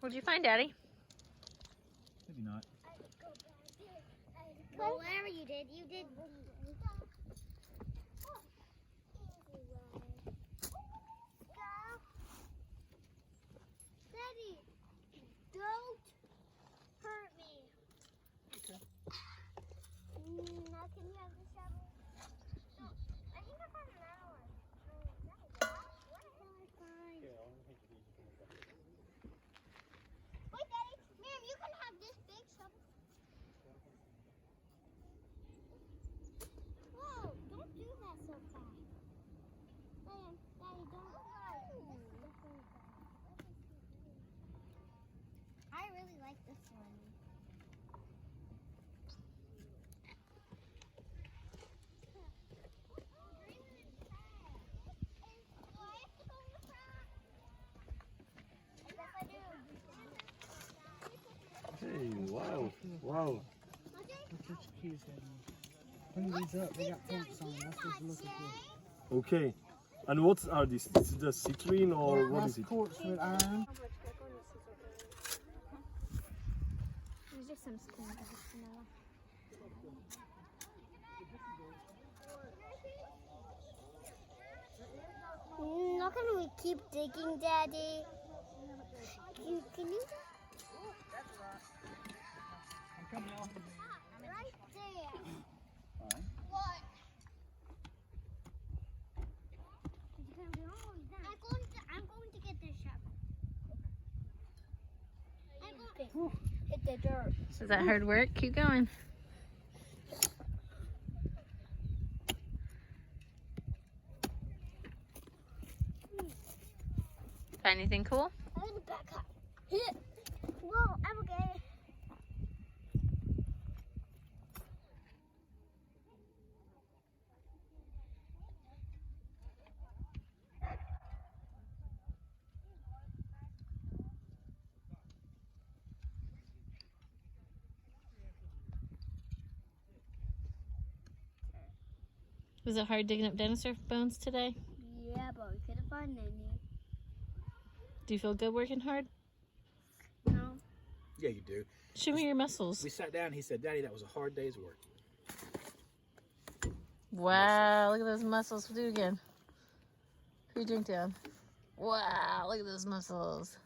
What'd you find, Daddy? Maybe not. Well, whatever you did. Daddy, don't hurt me. Okay. Now can you have the shovel? No, I think I found another one. Fine. Wait, Daddy. Ma'am, you can have this big shovel. Whoa, don't do that so fast. Ma'am, Daddy, don't. I really like this one. Hey, wow, wow. Look at your keys, Daddy. Bring these up. They got pumps on them. That's what you're looking for. Okay. And what are these? This is the citrine or what is That's it? quartz with iron. There's just some skin that has vanilla. Not gonna we keep digging, Daddy? Can you? I'm coming off. Right there. Alright. What? I'm going to get this shovel. I'm going to hit the dirt. So is that hard work? Keep going. Find anything cool? I'm going to back up. Whoa, I'm okay. Was it hard digging up dinosaur bones today? Yeah, but we couldn't find any. Do you feel good working hard? No. Yeah, you do. Show me your muscles. We sat down and he said, Daddy, that was a hard day's work. Wow, look at those muscles. Do it again. Put your drink down. Wow, look at those muscles.